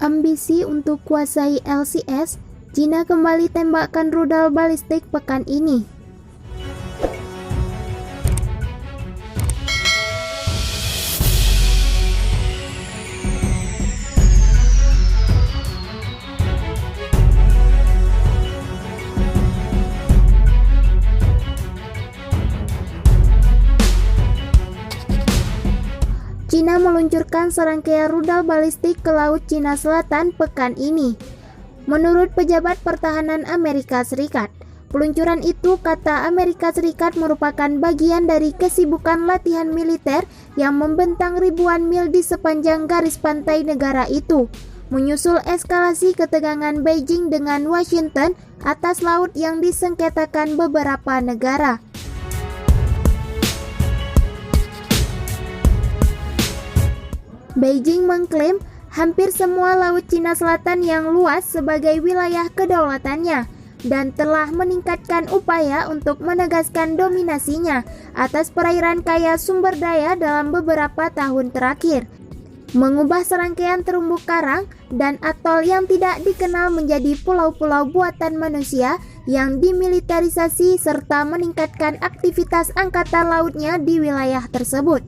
Ambisi untuk kuasai LCS, Cina kembali tembakkan rudal balistik pekan ini. Cina meluncurkan serangkaian rudal balistik ke Laut Cina Selatan pekan ini. Menurut pejabat pertahanan Amerika Serikat, peluncuran itu, kata Amerika Serikat, merupakan bagian dari kesibukan latihan militer yang membentang ribuan mil di sepanjang garis pantai negara itu, menyusul eskalasi ketegangan Beijing dengan Washington atas laut yang disengketakan beberapa negara. Beijing mengklaim hampir semua Laut Cina Selatan yang luas sebagai wilayah kedaulatannya dan telah meningkatkan upaya untuk menegaskan dominasinya atas perairan kaya sumber daya dalam beberapa tahun terakhir, mengubah serangkaian terumbu karang dan atol yang tidak dikenal menjadi pulau-pulau buatan manusia yang dimilitarisasi serta meningkatkan aktivitas angkatan lautnya di wilayah tersebut.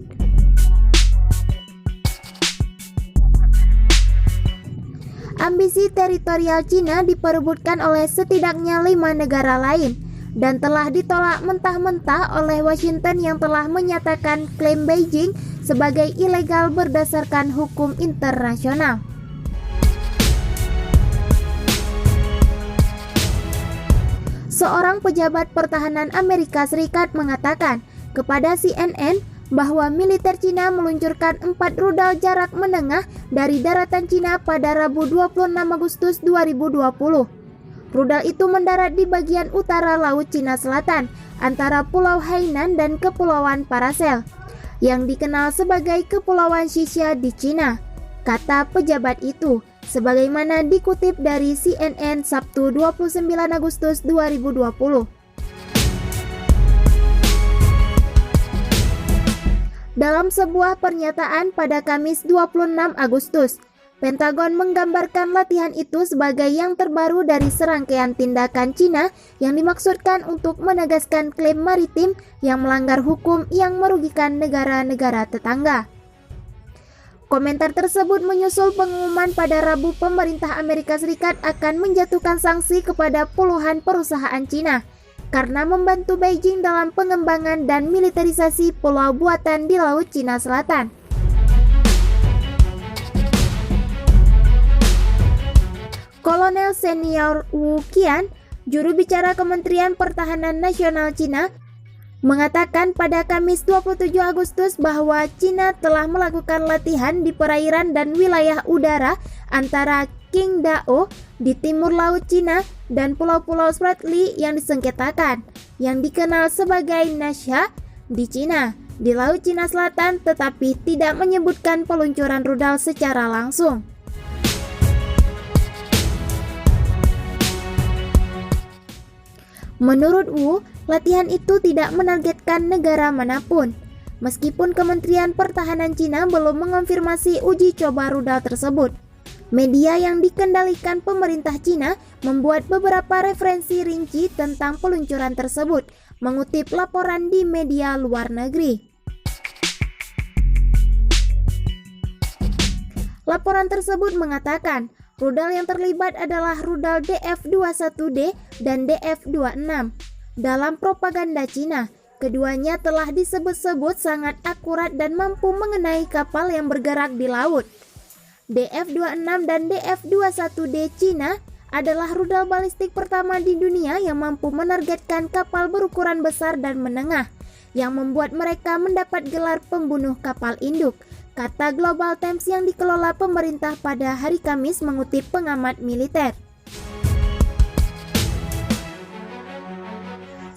Ambisi teritorial Cina diperebutkan oleh setidaknya 5 negara lain dan telah ditolak mentah-mentah oleh Washington yang telah menyatakan klaim Beijing sebagai ilegal berdasarkan hukum internasional. Seorang pejabat pertahanan Amerika Serikat mengatakan kepada CNN bahwa militer Cina meluncurkan 4 rudal jarak menengah dari daratan Cina pada Rabu 26 Agustus 2020. Rudal itu mendarat di bagian utara Laut Cina Selatan antara Pulau Hainan dan Kepulauan Paracel, yang dikenal sebagai Kepulauan Xisha di Cina, kata pejabat itu, sebagaimana dikutip dari CNN Sabtu 29 Agustus 2020. Dalam sebuah pernyataan pada Kamis 26 Agustus, Pentagon menggambarkan latihan itu sebagai yang terbaru dari serangkaian tindakan Cina yang dimaksudkan untuk menegaskan klaim maritim yang melanggar hukum yang merugikan negara-negara tetangga. Komentar tersebut menyusul pengumuman pada Rabu pemerintah Amerika Serikat akan menjatuhkan sanksi kepada puluhan perusahaan Cina karena membantu Beijing dalam pengembangan dan militerisasi pulau buatan di Laut Cina Selatan. Kolonel senior Wu Qian, juru bicara Kementerian Pertahanan Nasional Cina, mengatakan pada Kamis 27 Agustus bahwa Cina telah melakukan latihan di perairan dan wilayah udara antara Qingdao di timur Laut Cina dan pulau-pulau Spratly yang disengketakan, yang dikenal sebagai Nasha di Cina, di Laut Cina Selatan, tetapi tidak menyebutkan peluncuran rudal secara langsung. Menurut Wu, latihan itu tidak menargetkan negara manapun. Meskipun Kementerian Pertahanan Cina belum mengonfirmasi uji coba rudal tersebut, media yang dikendalikan pemerintah Cina membuat beberapa referensi rinci tentang peluncuran tersebut, mengutip laporan di media luar negeri. Laporan tersebut mengatakan, rudal yang terlibat adalah rudal DF-21D dan DF-26. Dalam propaganda Cina, keduanya telah disebut-sebut sangat akurat dan mampu mengenai kapal yang bergerak di laut. DF-26 dan DF-21D Cina adalah rudal balistik pertama di dunia yang mampu menargetkan kapal berukuran besar dan menengah, yang membuat mereka mendapat gelar pembunuh kapal induk, kata Global Times yang dikelola pemerintah pada hari Kamis mengutip pengamat militer.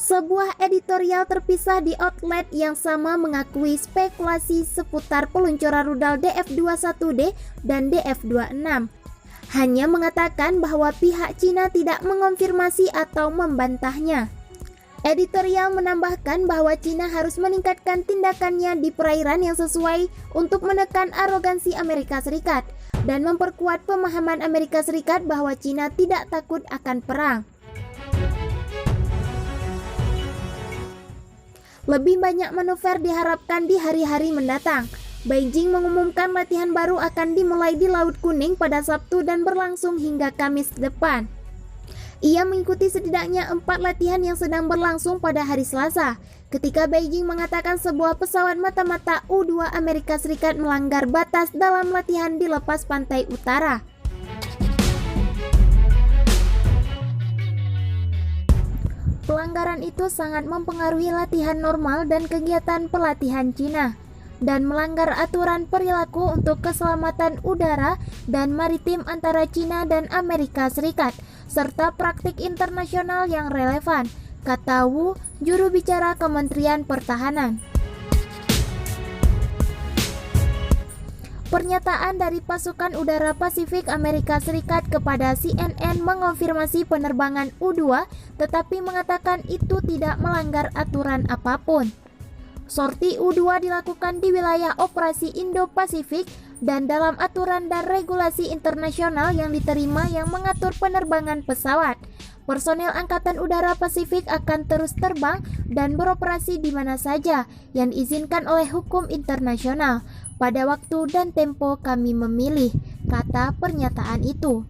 Sebuah editorial terpisah di outlet yang sama mengakui spekulasi seputar peluncuran rudal DF-21D dan DF-26. Hanya mengatakan bahwa pihak Cina tidak mengonfirmasi atau membantahnya. Editorial menambahkan bahwa Cina harus meningkatkan tindakannya di perairan yang sesuai untuk menekan arogansi Amerika Serikat, dan memperkuat pemahaman Amerika Serikat bahwa Cina tidak takut akan perang. Lebih banyak manuver diharapkan di hari-hari mendatang. Beijing mengumumkan latihan baru akan dimulai di Laut Kuning pada Sabtu dan berlangsung hingga Kamis depan. Ia mengikuti setidaknya 4 latihan yang sedang berlangsung pada hari Selasa, ketika Beijing mengatakan sebuah pesawat mata-mata U-2 Amerika Serikat melanggar batas dalam latihan di lepas pantai utara. Pelanggaran itu sangat mempengaruhi latihan normal dan kegiatan pelatihan Cina, dan melanggar aturan perilaku untuk keselamatan udara dan maritim antara Cina dan Amerika Serikat, serta praktik internasional yang relevan, kata Wu, juru bicara Kementerian Pertahanan. Pernyataan dari pasukan udara Pasifik Amerika Serikat kepada CNN mengonfirmasi penerbangan U-2, tetapi mengatakan itu tidak melanggar aturan apapun. Sorti U-2 dilakukan di wilayah operasi Indo-Pasifik dan dalam aturan dan regulasi internasional yang diterima yang mengatur penerbangan pesawat. Personel Angkatan Udara Pasifik akan terus terbang dan beroperasi di mana saja yang diizinkan oleh hukum internasional. Pada waktu dan tempo kami memilih, kata pernyataan itu.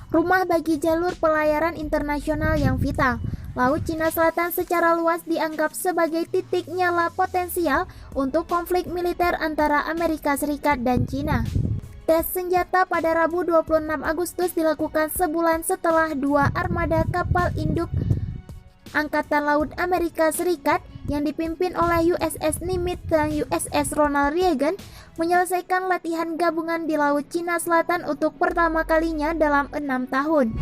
Rumah bagi jalur pelayaran internasional yang vital. Laut Cina Selatan secara luas dianggap sebagai titik nyala potensial untuk konflik militer antara Amerika Serikat dan Cina. Tes senjata pada Rabu 26 Agustus dilakukan sebulan setelah 2 armada kapal induk Angkatan Laut Amerika Serikat yang dipimpin oleh USS Nimitz dan USS Ronald Reagan menyelesaikan latihan gabungan di Laut Cina Selatan untuk pertama kalinya dalam 6 tahun.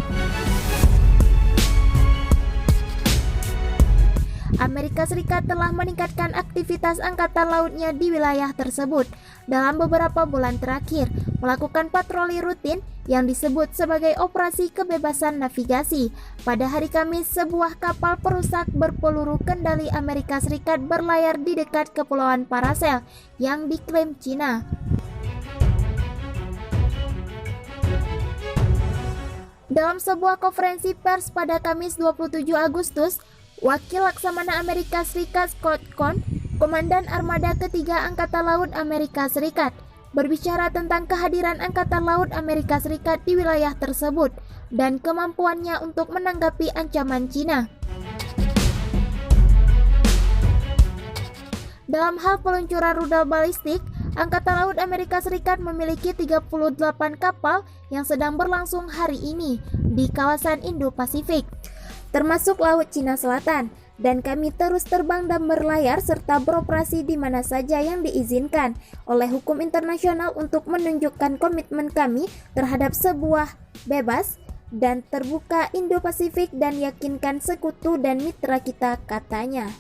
Amerika Serikat telah meningkatkan aktivitas angkatan lautnya di wilayah tersebut dalam beberapa bulan terakhir, melakukan patroli rutin yang disebut sebagai Operasi Kebebasan Navigasi. Pada hari Kamis, sebuah kapal perusak berpeluru kendali Amerika Serikat berlayar di dekat Kepulauan Paracel yang diklaim Cina. Dalam sebuah konferensi pers pada Kamis 27 Agustus, Wakil Laksamana Amerika Serikat Scott Cohn, Komandan Armada Ketiga Angkatan Laut Amerika Serikat, berbicara tentang kehadiran Angkatan Laut Amerika Serikat di wilayah tersebut dan kemampuannya untuk menanggapi ancaman Cina. Dalam hal peluncuran rudal balistik, Angkatan Laut Amerika Serikat memiliki 38 kapal yang sedang berlangsung hari ini di kawasan Indo-Pasifik, termasuk Laut Cina Selatan, dan kami terus terbang dan berlayar serta beroperasi di mana saja yang diizinkan oleh hukum internasional untuk menunjukkan komitmen kami terhadap sebuah bebas dan terbuka Indo-Pasifik dan yakinkan sekutu dan mitra kita, katanya.